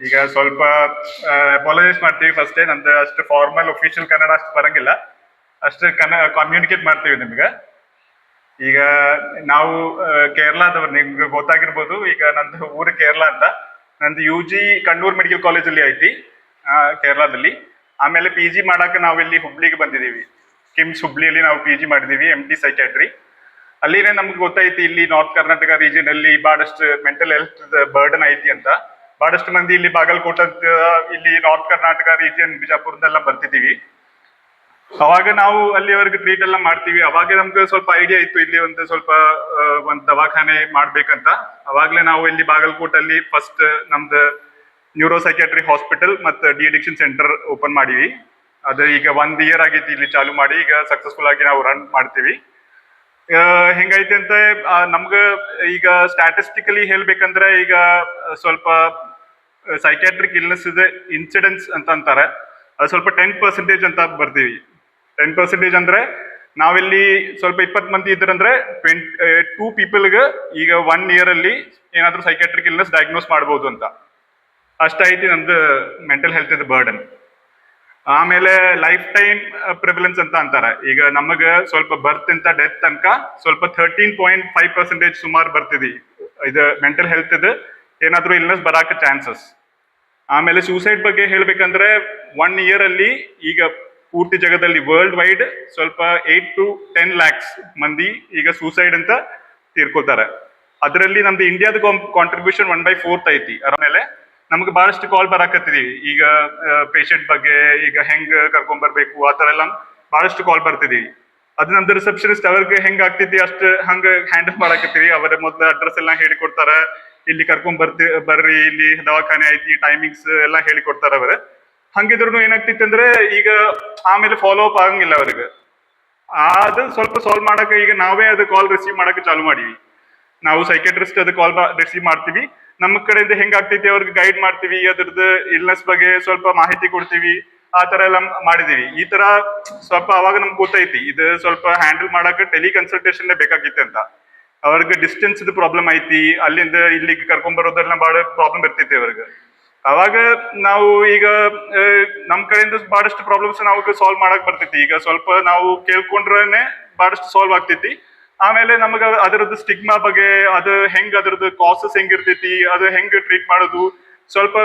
ಈಗ ಸ್ವಲ್ಪ ಅಪಾಲಜೈಸ್ ಮಾಡ್ತೀವಿ ಫಸ್ಟೇ. ನಂದು ಅಷ್ಟು ಫಾರ್ಮಲ್ ಒಫಿಷಿಯಲ್ ಕನ್ನಡ ಅಷ್ಟು ಬರಂಗಿಲ್ಲ, ಅಷ್ಟು ಕಮ್ಯುನಿಕೇಟ್ ಮಾಡ್ತೀವಿ ನಿಮ್ಗೆ. ಈಗ ನಾವು ಕೇರಳದವ್ರು, ನಿಮ್ಗೆ ಗೊತ್ತಾಗಿರ್ಬೋದು. ಈಗ ನಂದು ಊರು ಕೇರಳ ಅಂತ. ನಂದು UG ಕಣ್ಣೂರ್ ಮೆಡಿಕಲ್ ಕಾಲೇಜಲ್ಲಿ ಐತಿ, ಕೇರಳದಲ್ಲಿ. ಆಮೇಲೆ PG ಮಾಡಕ್ಕೆ ನಾವು ಇಲ್ಲಿ ಹುಬ್ಳಿಗೆ ಬಂದಿದ್ದೀವಿ. ಕಿಮ್ಸ್ ಹುಬ್ಳಿಯಲ್ಲಿ ನಾವು PG ಮಾಡಿದೀವಿ, MD ಸೈಕ್ಯಾಟ್ರಿ. ಅಲ್ಲಿನೇ ನಮ್ಗೆ ಗೊತ್ತೈತಿ ಇಲ್ಲಿ ನಾರ್ತ್ ಕರ್ನಾಟಕ ರೀಜನ್ ಅಲ್ಲಿ ಬಹಳಷ್ಟು ಮೆಂಟಲ್ ಹೆಲ್ತ್ ಬರ್ಡನ್ ಐತಿ ಅಂತ. ಬಹಳಷ್ಟು ಮಂದಿ ಇಲ್ಲಿ ಬಾಗಲಕೋಟ, ಇಲ್ಲಿ ನಾರ್ತ್ ಕರ್ನಾಟಕ ರೀಜನ್ ಬಿಜಾಪುರದೆಲ್ಲ ಬರ್ತಿದ್ದೀವಿ. ಅವಾಗ ನಾವು ಅಲ್ಲಿವರೆಗೆ ಟ್ರೀಟ್ ಎಲ್ಲ ಮಾಡ್ತೀವಿ. ಅವಾಗ ನಮ್ಗೆ ಸ್ವಲ್ಪ ಐಡಿಯಾ ಇತ್ತು ಇಲ್ಲಿ ಒಂದು ಸ್ವಲ್ಪ ಒಂದು ದವಾಖಾನೆ ಮಾಡ್ಬೇಕಂತ. ಅವಾಗ್ಲೇ ನಾವು ಇಲ್ಲಿ ಬಾಗಲಕೋಟಲ್ಲಿ ಫಸ್ಟ್ ನಮ್ದು ನ್ಯೂರೋ ಸೈಕ್ಯಾಟ್ರಿ ಹಾಸ್ಪಿಟಲ್ ಮತ್ತು ಡಿ-ಅಡಿಕ್ಷನ್ ಸೆಂಟರ್ ಓಪನ್ ಮಾಡಿವಿ. ಅದು ಈಗ 1 year ಆಗೈತಿ ಇಲ್ಲಿ ಚಾಲು ಮಾಡಿ. ಈಗ ಸಕ್ಸಸ್ಫುಲ್ ಆಗಿ ನಾವು ರನ್ ಮಾಡ್ತೀವಿ. ಹೆಂಗೈತೆ ಅಂತ ನಮ್ಗೆ ಈಗ ಸ್ಟ್ಯಾಟಿಸ್ಟಿಕಲಿ ಹೇಳ್ಬೇಕಂದ್ರೆ, ಈಗ ಸ್ವಲ್ಪ ಸೈಕ್ಯಾಟ್ರಿಕ್ ಇಲ್ನೆಸ್ ಇದೆ ಇನ್ಸಿಡೆನ್ಸ್ ಅಂತ ಅಂತಾರೆ. ಅದು ಸ್ವಲ್ಪ 10% ಅಂತ ಬರ್ತೀವಿ. 10% ಅಂದ್ರೆ ನಾವಿಲ್ಲಿ ಸ್ವಲ್ಪ 20 ಮಂದಿ ಇದ್ರಂದ್ರೆ 2 ಪೀಪಲ್ಗೆ ಈಗ 1 year ಅಲ್ಲಿ ಏನಾದ್ರೂ ಸೈಕ್ಯಾಟ್ರಿಕ್ ಇಲ್ನೆಸ್ ಡಯಾಗ್ನೋಸ್ ಮಾಡ್ಬೋದು ಅಂತ. ಅಷ್ಟೈತಿ ನಮ್ದು ಮೆಂಟಲ್ ಹೆಲ್ತ್ ಇದು ಬರ್ಡನ್. ಆಮೇಲೆ ಲೈಫ್ ಟೈಮ್ ಪ್ರಿವಿಲೆನ್ಸ್ ಅಂತ ಅಂತಾರೆ. ಈಗ ನಮಗೆ ಸ್ವಲ್ಪ ಬರ್ತ್ ಅಂತ ಡೆತ್ ತನಕ ಸ್ವಲ್ಪ 13.5% ಸುಮಾರು ಬರ್ತಿದಿ ಇದು ಮೆಂಟಲ್ ಹೆಲ್ತ್ ಇದು ಏನಾದ್ರೂ ಇಲ್ನೆಸ್ ಬರಾಕ ಚಾನ್ಸಸ್. ಆಮೇಲೆ ಸೂಸೈಡ್ ಬಗ್ಗೆ ಹೇಳ್ಬೇಕಂದ್ರೆ 1 year ಅಲ್ಲಿ ಈಗ ಪೂರ್ತಿ ಜಗದಲ್ಲಿ ವರ್ಲ್ಡ್ ವೈಡ್ ಸ್ವಲ್ಪ 8 to 10 lakhs ಮಂದಿ ಈಗ ಸೂಸೈಡ್ ಅಂತ ತೀರ್ಕೋತಾರೆ. ಅದರಲ್ಲಿ ನಮ್ದು ಇಂಡಿಯಾದ ಕಾಂಟ್ರಿಬ್ಯೂಷನ್ 1/4 ಐತಿ. ಆಮೇಲೆ ನಮ್ಗೆ ಬಹಳಷ್ಟು ಕಾಲ್ ಬರಾಕತ್ತಿದೀವಿ ಈಗ ಪೇಷಂಟ್ ಬಗ್ಗೆ, ಈಗ ಹೆಂಗ್ ಕರ್ಕೊಂಡ್ ಬರ್ಬೇಕು ಆ ತರ ಎಲ್ಲ ಬಹಳಷ್ಟು ಕಾಲ್ ಬರ್ತಿದೀವಿ. ಅದು ನಮ್ದು ರಿಸೆಪ್ಷನಿಸ್ಟ್ ಅವ್ರಿಗೆ ಹೆಂಗ್ ಆಗ್ತೈತಿ ಅಷ್ಟು ಹಂಗ ಹ್ಯಾಂಡಲ್ ಮಾಡಾಕತ್ತೀವಿ. ಅವರ ಮೊದ್ಲು ಅಡ್ರೆಸ್ ಎಲ್ಲ ಹೇಳಿಕೊಡ್ತಾರ, ಇಲ್ಲಿ ಕರ್ಕೊಂಡ್ ಬರ್ರಿ, ಇಲ್ಲಿ ದವಾಖಾನೆ ಐತಿ, ಟೈಮಿಂಗ್ಸ್ ಎಲ್ಲ ಹೇಳಿಕೊಡ್ತಾರ ಅವ್ರ. ಹಂಗಿದ್ರು ಏನಾಗ್ತಿತ್ತು ಅಂದ್ರೆ ಈಗ ಆಮೇಲೆ ಫಾಲೋ ಅಪ್ ಆಗಂಗಿಲ್ಲ ಅವ್ರಿಗೆ. ಅದು ಸ್ವಲ್ಪ ಸಾಲ್ವ್ ಮಾಡಕ್ಕೆ ಈಗ ನಾವೇ ಅದು ಕಾಲ್ ರಿಸೀವ್ ಮಾಡಕ್ಕೆ ಚಾಲು ಮಾಡಿವಿ. ನಾವು ಸೈಕ್ಯಾಟ್ರಿಸ್ಟ್ ಅದು ಕಾಲ್ ರಿಸೀವ್ ಮಾಡ್ತೀವಿ. ನಮ್ಮ ಕಡೆಯಿಂದ ಹೆಂಗ್ ಆಗ್ತೈತಿ ಅವ್ರಿಗೆ ಗೈಡ್ ಮಾಡ್ತೀವಿ, ಅದ್ರದ್ದು ಇಲ್ನೆಸ್ ಬಗ್ಗೆ ಸ್ವಲ್ಪ ಮಾಹಿತಿ ಕೊಡ್ತೀವಿ. ಆ ತರ ಎಲ್ಲ ಮಾಡಿದೀವಿ. ಈ ತರ ಸ್ವಲ್ಪ ಅವಾಗ ನಮ್ಗೆ ಗೊತ್ತೈತಿ ಇದು ಸ್ವಲ್ಪ ಹ್ಯಾಂಡಲ್ ಮಾಡಕ್ಕೆ ಟೆಲಿ ಕನ್ಸಲ್ಟೇಷನ್ ಬೇಕಾಗಿತ್ತು ಅಂತ. ಅವ್ರಿಗೆ ಡಿಸ್ಟೆನ್ಸ್ ಪ್ರಾಬ್ಲಮ್ ಐತಿ, ಅಲ್ಲಿಂದ ಇಲ್ಲಿಗೆ ಕರ್ಕೊಂಡ್ ಬರೋದೆಲ್ಲ ಬಹಳ ಪ್ರಾಬ್ಲಮ್ ಇರ್ತೈತಿ ಅವ್ರಿಗೆ. ಅವಾಗ ನಾವು ಈಗ ನಮ್ ಕಡೆಯಿಂದ ಬಹಳಷ್ಟು ಪ್ರಾಬ್ಲಮ್ಸ್ ನಾವು ಸಾಲ್ವ್ ಮಾಡಕ್ ಬರ್ತೈತಿ. ಈಗ ಸ್ವಲ್ಪ ನಾವು ಕೇಳ್ಕೊಂಡ್ರೇನೆ ಬಹಳಷ್ಟು ಸಾಲ್ವ್ ಆಗ್ತೈತಿ. ಆಮೇಲೆ ನಮಗ ಅದರದ್ದು ಸ್ಟಿಗ್ಮಾ ಬಗ್ಗೆ, ಅದು ಹೆಂಗ್ ಅದ್ರದ್ದು ಕಾಸಸ್ ಹೆಂಗಿರ್ತೈತಿ, ಅದು ಹೆಂಗ್ ಟ್ರೀಟ್ ಮಾಡೋದು, ಸ್ವಲ್ಪ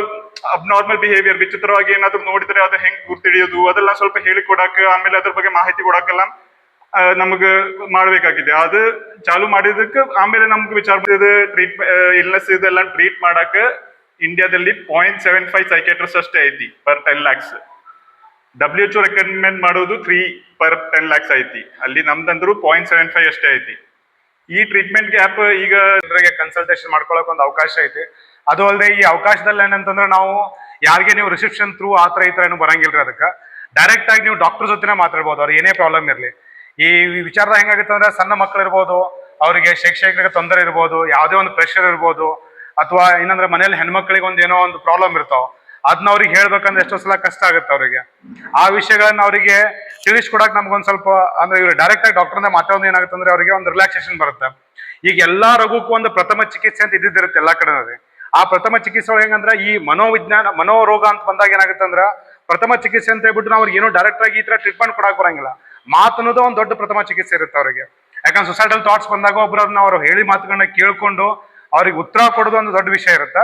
ಅಬ್ನಾರ್ಮಲ್ ಬಿಹೇವಿಯರ್ ವಿಚಿತ್ರವಾಗಿ ಏನಾದ್ರು ನೋಡಿದ್ರೆ ಅದು ಹೆಂಗ್ ಗುರ್ತಿಡಿಯೋದು, ಅದೆಲ್ಲ ಸ್ವಲ್ಪ ಹೇಳಿಕೊಡಾಕ, ಆಮೇಲೆ ಅದ್ರ ಬಗ್ಗೆ ಮಾಹಿತಿ ಕೊಡಾಕೆಲ್ಲ ನಮಗ ಮಾಡ್ಬೇಕಾಗಿದೆ. ಅದು ಚಾಲು ಮಾಡಿದಕ್ಕೆ ಆಮೇಲೆ ನಮ್ಗೆ ವಿಚಾರ ಟ್ರೀಟ್ ಇಲ್ನೆಸ್ ಇದೆಲ್ಲ ಟ್ರೀಟ್ ಮಾಡಾಕ ಇಂಡಿಯಾದಲ್ಲಿ 0.75 ಸೈಕ್ಯಾಟ್ರಿಸ್ಟ್ ಅಷ್ಟೇ ಐತಿ per 10 lakhs. WHO ರೆಕಮೆಂಡ್ ಮಾಡೋದು 3 per 10 lakhs ಐತಿ. ಅಲ್ಲಿ ನಮ್ದಂದ್ರು 0.75 ಅಷ್ಟೇ ಐತಿ. ಈ ಟ್ರೀಟ್ಮೆಂಟ್ ಗ್ಯಾಪ್ ಈಗ ಕನ್ಸಲ್ಟೇಷನ್ ಮಾಡ್ಕೊಳಕ್ ಒಂದು ಅವಕಾಶ ಐತಿ. ಅದು ಅಲ್ಲದೆ ಈ ಅವಕಾಶದಲ್ಲಿ ಏನಂತಂದ್ರೆ ನಾವು ಯಾರಿಗೆ ನೀವು ರಿಸೆಪ್ಷನ್ ಥ್ರೂ ಆ ಥರ ಈ ಥರ ಏನು ಬರಂಗಿಲ್ರಿ. ಅದಕ್ಕೆ ಡೈರೆಕ್ಟ್ ಆಗಿ ನೀವು ಡಾಕ್ಟರ್ ಜೊತೆನೇ ಮಾತಾಡ್ಬೋದು. ಅವ್ರು ಏನೇ ಪ್ರಾಬ್ಲಮ್ ಇರಲಿ. ಈ ವಿಚಾರದ ಹೆಂಗಾಗುತ್ತೆ ಅಂದ್ರೆ ಸಣ್ಣ ಮಕ್ಕಳು ಇರ್ಬೋದು, ಅವರಿಗೆ ಶೈಕ್ಷಣಿಕ ತೊಂದರೆ ಇರ್ಬೋದು, ಯಾವುದೇ ಒಂದು ಪ್ರೆಷರ್ ಇರ್ಬೋದು, ಅಥವಾ ಏನಂದ್ರೆ ಮನೇಲಿ ಹೆಣ್ಮಕ್ಳಿಗೆ ಒಂದು ಏನೋ ಒಂದು ಪ್ರಾಬ್ಲಮ್ ಇರ್ತಾವ, ಅದನ್ನ ಅವ್ರಿಗೆ ಹೇಳ್ಬೇಕಂದ್ರೆ ಎಷ್ಟೋ ಸಲ ಕಷ್ಟ ಆಗುತ್ತೆ ಅವರಿಗೆ. ಆ ವಿಷಯಗಳನ್ನ ಅವರಿಗೆ ತಿಳಿಸ್ಕೊಡಕ್ ನಮ್ಗೊಂದು ಸ್ವಲ್ಪ ಅಂದ್ರೆ ಇವ್ರು ಡೈರೆಕ್ಟ್ ಆಗಿ ಡಾಕ್ಟರ್ನ ಮಾತಾಡೋದು ಏನಾಗುತ್ತೆ ಅಂದ್ರೆ ಅವರಿಗೆ ಒಂದು ರಿಲ್ಯಾಕ್ಸೇಷನ್ ಬರುತ್ತೆ. ಈಗ ಎಲ್ಲಾ ರೋಗಕ್ಕೂ ಒಂದು ಪ್ರಥಮ ಚಿಕಿತ್ಸೆ ಅಂತ ಇದ್ದಿರುತ್ತೆ ಎಲ್ಲಾ ಕಡೆ. ಆ ಪ್ರಥಮ ಚಿಕಿತ್ಸೆ ಹೆಂಗಂದ್ರೆ ಈ ಮನೋರೋಗ ಅಂತ ಬಂದಾಗ ಏನಾಗುತ್ತೆ ಅಂದ್ರೆ ಪ್ರಥಮ ಚಿಕಿತ್ಸೆ ಅಂತ ಹೇಳ್ಬಿಟ್ಟು ನಾವು ಅವ್ರಿಗೆ ಏನೋ ಡೈರೆಕ್ಟ್ ಆಗಿ ಈ ತರ ಟ್ರೀಟ್ಮೆಂಟ್ ಕೊಡಕ್ ಬರಂಗಿಲ್ಲ. ಮಾತು ಅನ್ನೋದು ಒಂದು ದೊಡ್ಡ ಪ್ರಥಮ ಚಿಕಿತ್ಸೆ ಇರುತ್ತೆ ಅವರಿಗೆ. ಯಾಕಂದ್ರೆ ಸೊಸೈಟಲ್ ಥಾಟ್ಸ್ ಬಂದಾಗ ಒಬ್ಬರನ್ನ ಅವ್ರು ಹೇಳಿ ಮಾತುಗಳನ್ನ ಕೇಳ್ಕೊಂಡು ಅವ್ರಿಗೆ ಉತ್ತರ ಕೊಡೋದು ಒಂದು ದೊಡ್ಡ ವಿಷಯ ಇರುತ್ತೆ.